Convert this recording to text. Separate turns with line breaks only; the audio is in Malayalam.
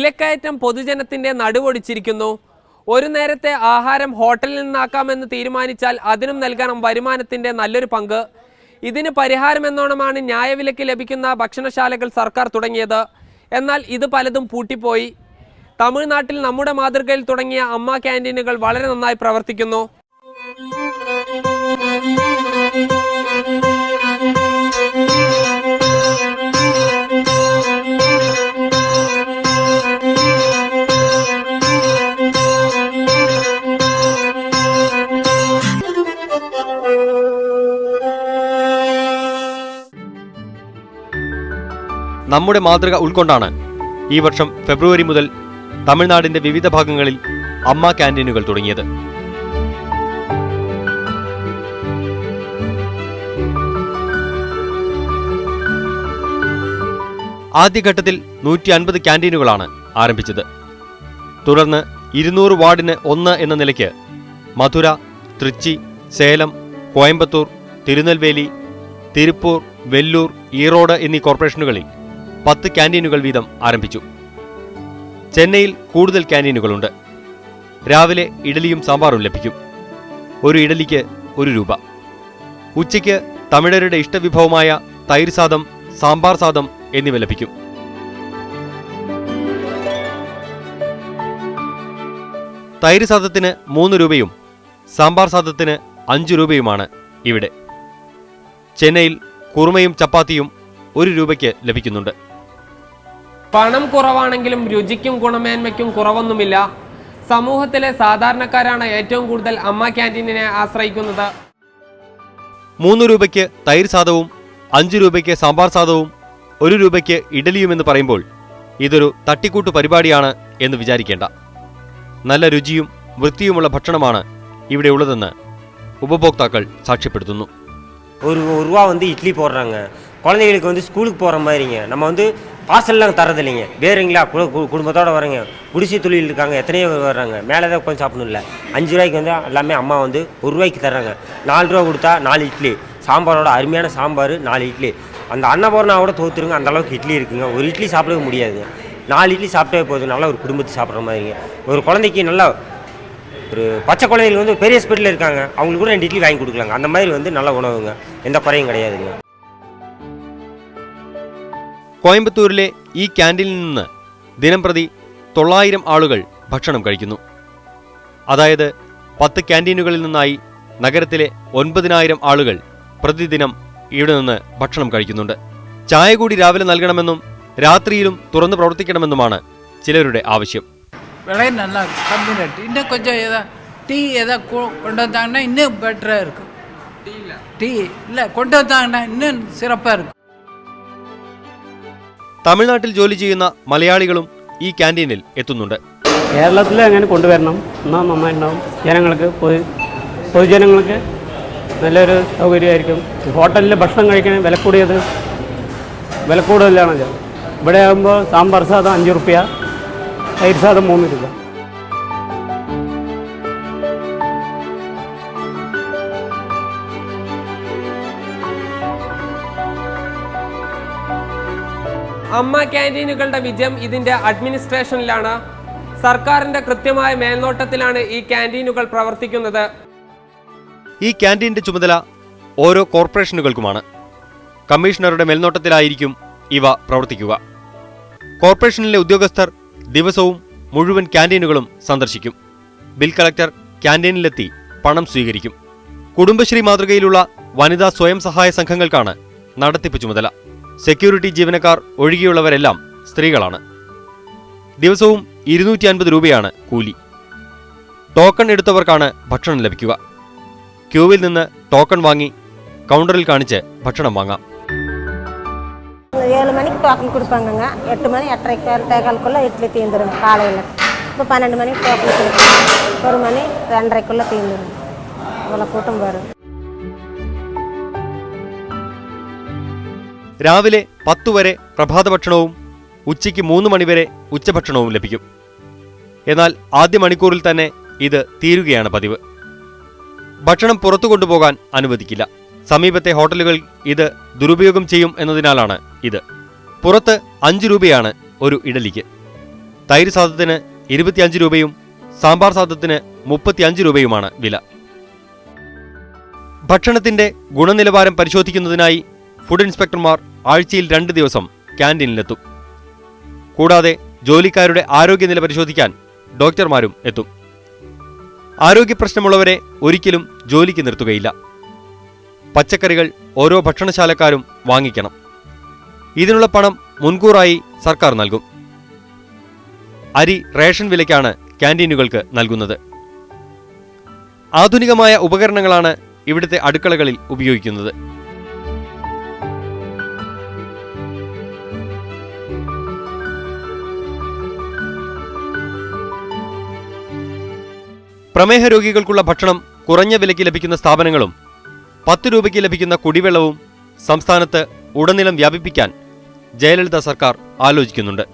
വിലക്കയറ്റം പൊതുജനത്തിന്റെ നടുവൊടിച്ചിരിക്കുന്നു. ഒരു നേരത്തെ ആഹാരം ഹോട്ടലിൽ നിന്നാക്കാമെന്ന് തീരുമാനിച്ചാൽ അതിനും നൽകണം വരുമാനത്തിന്റെ നല്ലൊരു പങ്ക്. ഇതിന് പരിഹാരമെന്നോണമാണ് ന്യായവിലയ്ക്ക് ലഭിക്കുന്ന ഭക്ഷണശാലകൾ സർക്കാർ തുടങ്ങിയത്. എന്നാൽ ഇത് പലതും പൂട്ടിപ്പോയി. തമിഴ്നാട്ടിൽ നമ്മുടെ മാതൃകയിൽ തുടങ്ങിയ അമ്മ ക്യാൻറ്റീനുകൾ വളരെ നന്നായി പ്രവർത്തിക്കുന്നു.
നമ്മുടെ മാതൃക ഉൾക്കൊണ്ടാണ് ഈ വർഷം ഫെബ്രുവരി മുതൽ തമിഴ്നാടിന്റെ വിവിധ ഭാഗങ്ങളിൽ അമ്മ ക്യാൻറ്റീനുകൾ തുടങ്ങിയത്. ആദ്യഘട്ടത്തിൽ 150 ക്യാൻറ്റീനുകളാണ് ആരംഭിച്ചത്. തുടർന്ന് 200 വാർഡിന് 1 എന്ന നിലയ്ക്ക് മധുര, തൃച്ചി, സേലം, കോയമ്പത്തൂർ, തിരുനെൽവേലി, തിരുപ്പൂർ, വെല്ലൂർ, ഈറോഡ് എന്നീ കോർപ്പറേഷനുകളിൽ 10 ക്യാൻറ്റീനുകൾ വീതം ആരംഭിച്ചു. ചെന്നൈയിൽ കൂടുതൽ ക്യാൻറ്റീനുകളുണ്ട്. രാവിലെ ഇഡലിയും സാമ്പാറും ലഭിക്കും. ഒരു ഇഡലിക്ക് 1 രൂപ. ഉച്ചയ്ക്ക് തമിഴരുടെ ഇഷ്ടവിഭവമായ തൈര് സാദം, സാമ്പാർ സാദം എന്നിവ ലഭിക്കും. തൈര് സാദത്തിന് 3 രൂപയും സാമ്പാർ സാദത്തിന് 5 രൂപയുമാണ് ഇവിടെ. ചെന്നൈയിൽ കുറുമയും ചപ്പാത്തിയും 1 രൂപയ്ക്ക് ലഭിക്കുന്നുണ്ട്.
പണം കുറവാണെങ്കിലും രുചിക്കും ഗുണമേന്മയ്ക്കും കുറവൊന്നുമില്ല. സമൂഹത്തിലെ സാധാരണക്കാരാണ് ഏറ്റവും കൂടുതൽ അമ്മ ക്യാൻറ്റീനിനെ ആശ്രയിക്കുന്നത്.
3 രൂപയ്ക്ക് തൈര് സാദവും 5 രൂപയ്ക്ക് സാമ്പാർ സാദവും 1 രൂപയ്ക്ക് ഇഡലിയുമെന്ന് പറയുമ്പോൾ ഇതൊരു തട്ടിക്കൂട്ട് പരിപാടിയാണ് എന്ന് വിചാരിക്കേണ്ട. നല്ല രുചിയും വൃത്തിയുമുള്ള ഭക്ഷണമാണ് ഇവിടെ ഉള്ളതെന്ന് ഉപഭോക്താക്കൾ സാക്ഷ്യപ്പെടുത്തുന്നു.
1 ரூபா இட்லி போடுறாங்க. குழந்தைகளுக்கு ஸ்கூலுக்கு போகிற மாதிரிங்க. நம்ம பார்சல்லாம் தரதில்லைங்க. வேறுங்களா குடும்பத்தோடு வரங்க. குடிசை தொழில் இருக்காங்க, எத்தனையோ வர்றாங்க. மேலே தான் உட்காந்து சாப்பிடணும்ல. 5 ரூபாய்க்கு எல்லாமே அம்மா 1 ரூபாய்க்கு தர்றாங்க. 4 ரூபா கொடுத்தா 4 இட்லி, சாம்பாரோட அருமையான சாம்பார், 4 இட்லி. அந்த அன்னபூர்ணாவோட தோற்றுருங்க, அந்தளவுக்கு இட்லி இருக்குங்க. ஒரு இட்லி சாப்பிடவே முடியாதுங்க. 4 இட்லி சாப்பிட்டே போகுது. நல்லா ஒரு குடும்பத்தை சாப்பிட்ற மாதிரிங்க. ஒரு குழந்தைக்கு நல்லா ஒரு பச்சை குழந்தைகள் பெரிய ஹாஸ்பிட்டலில் இருக்காங்க, அவங்களுக்கு கூட 2 இட்லி வாங்கி கொடுக்கலாங்க. அந்த மாதிரி நல்ல உணவுங்க, எந்த குறையும் கிடையாதுங்க.
കോയമ്പത്തൂരിലെ ഈ ക്യാൻറ്റീനിൽ നിന്ന് ദിനംപ്രതി 900 ആളുകൾ ഭക്ഷണം കഴിക്കുന്നു. അതായത് 10 ക്യാൻറ്റീനുകളിൽ നിന്നായി നഗരത്തിലെ 9000 ആളുകൾ പ്രതിദിനം ഇവിടെ നിന്ന് ഭക്ഷണം കഴിക്കുന്നുണ്ട്. ചായ കൂടി രാവിലെ നൽകണമെന്നും രാത്രിയിലും തുറന്നു പ്രവർത്തിക്കണമെന്നുമാണ് ചിലരുടെ ആവശ്യം.
விலை நல்லா இருக்கும், கம்மி ரேட்டு. இன்னும் கொஞ்சம் டீ கொண்டு வந்தாங்கன்னா இன்னும் பெட்டராக இருக்கும். டீ இல்லை கொண்டு வந்தாங்கன்னா இன்னும் சிறப்பாக இருக்கும்.
തമിഴ്നാട്ടിൽ ജോലി ചെയ്യുന്ന മലയാളികളും ഈ ക്യാൻറ്റീനിൽ എത്തുന്നുണ്ട്.
കേരളത്തിൽ അങ്ങനെ കൊണ്ടുവരണം, എന്നാൽ നന്നായിട്ടുണ്ടാവും. ജനങ്ങൾക്ക് പൊതുജനങ്ങൾക്ക് നല്ലൊരു സൗകര്യമായിരിക്കും. ഹോട്ടലിൽ ഭക്ഷണം കഴിക്കണ വില കൂടുതലാണല്ലോ. ഇവിടെ ആകുമ്പോൾ സാമ്പാർ സാദം 5 രൂപ, തൈര് സാദം 3 രൂപ.
അമ്മ ക്യാൻറ്റീനുകളുടെ വിജയം ഇതിന്റെ അഡ്മിനിസ്ട്രേഷനിലാണ്. സർക്കാരിന്റെ കൃത്യമായ മേൽനോട്ടത്തിലാണ് ഈ ക്യാൻറ്റീനുകൾ പ്രവർത്തിക്കുന്നത്.
ഈ ക്യാൻറ്റീൻ്റെ ചുമതല ഓരോ കോർപ്പറേഷനുകൾക്കുമാണ്. കമ്മീഷണറുടെ മേൽനോട്ടത്തിലായിരിക്കും ഇവ പ്രവർത്തിക്കുക. കോർപ്പറേഷനിലെ ഉദ്യോഗസ്ഥർ ദിവസവും മുഴുവൻ ക്യാൻറ്റീനുകളും സന്ദർശിക്കും. ബിൽ കളക്ടർ ക്യാൻറ്റീനിലെത്തി പണം സ്വീകരിക്കും. കുടുംബശ്രീ മാതൃകയിലുള്ള വനിതാ സ്വയം സഹായ സംഘങ്ങൾക്കാണ് നടത്തിപ്പ് ചുമതല. സെക്യൂരിറ്റി ജീവനക്കാർ ഒഴികെയുള്ളവരെല്ലാം സ്ത്രീകളാണ്. ദിവസവും 250 രൂപയാണ് കൂലി. ടോക്കൺ എടുത്തവർക്കാണ് ഭക്ഷണം ലഭിക്കുക. ക്യൂവിൽ നിന്ന് ടോക്കൺ വാങ്ങി കൗണ്ടറിൽ കാണിച്ച് ഭക്ഷണം വാങ്ങാം.
7 மணிக்கு டோக்கன் கொடுப்பாங்கங்க. 8 மணி 8:30 இட்லி தீந்துடும் காலையில். இப்போ 12 மணிக்கு டோக்கன் கொடுப்பாங்க. 1 மணி 2:30 தீந்துடும். அவ்வளோ கூட்டம் வரும்.
രാവിലെ 10 വരെ പ്രഭാത ഭക്ഷണവും ഉച്ചയ്ക്ക് 3 മണിവരെ ഉച്ചഭക്ഷണവും ലഭിക്കും. എന്നാൽ ആദ്യ മണിക്കൂറിൽ തന്നെ ഇത് തീരുകയാണ് പതിവ്. ഭക്ഷണം പുറത്തു കൊണ്ടുപോകാൻ അനുവദിക്കില്ല. സമീപത്തെ ഹോട്ടലുകൾ ഇത് ദുരുപയോഗം ചെയ്യും എന്നതിനാലാണ് ഇത്. പുറത്ത് 5 രൂപയാണ് ഒരു ഇഡലിക്ക്. തൈര് സാദത്തിന് 25 രൂപയും സാമ്പാർ സാദത്തിന് 35 രൂപയുമാണ് വില. ഭക്ഷണത്തിന്റെ ഗുണനിലവാരം പരിശോധിക്കുന്നതിനായി ഫുഡ് ഇൻസ്പെക്ടർമാർ ആഴ്ചയിൽ 2 ദിവസം ക്യാൻറ്റീനിലെത്തും. കൂടാതെ ജോലിക്കാരുടെ ആരോഗ്യനില പരിശോധിക്കാൻ ഡോക്ടർമാരും എത്തും. ആരോഗ്യപ്രശ്നമുള്ളവരെ ഒരിക്കലും ജോലിക്ക് നിർത്തുകയില്ല. പച്ചക്കറികൾ ഓരോ ഭക്ഷണശാലക്കാരും വാങ്ങിക്കണം. ഇതിനുള്ള പണം മുൻകൂറായി സർക്കാർ നൽകും. അരി റേഷൻ വിലയ്ക്കാണ് ക്യാൻറ്റീനുകൾക്ക് നൽകുന്നത്. ആധുനികമായ ഉപകരണങ്ങളാണ് ഇവിടുത്തെ അടുക്കളകളിൽ ഉപയോഗിക്കുന്നത്. പ്രമേഹ രോഗികൾക്കുള്ള ഭക്ഷണം കുറഞ്ഞ വിലയ്ക്ക് ലഭിക്കുന്ന സ്ഥാപനങ്ങളും 10 രൂപയ്ക്ക് ലഭിക്കുന്ന കുടിവെള്ളവും സംസ്ഥാനത്ത് ഉടനീളം വ്യാപിപ്പിക്കാൻ ജയലളിത സർക്കാർ ആലോചിക്കുന്നുണ്ട്.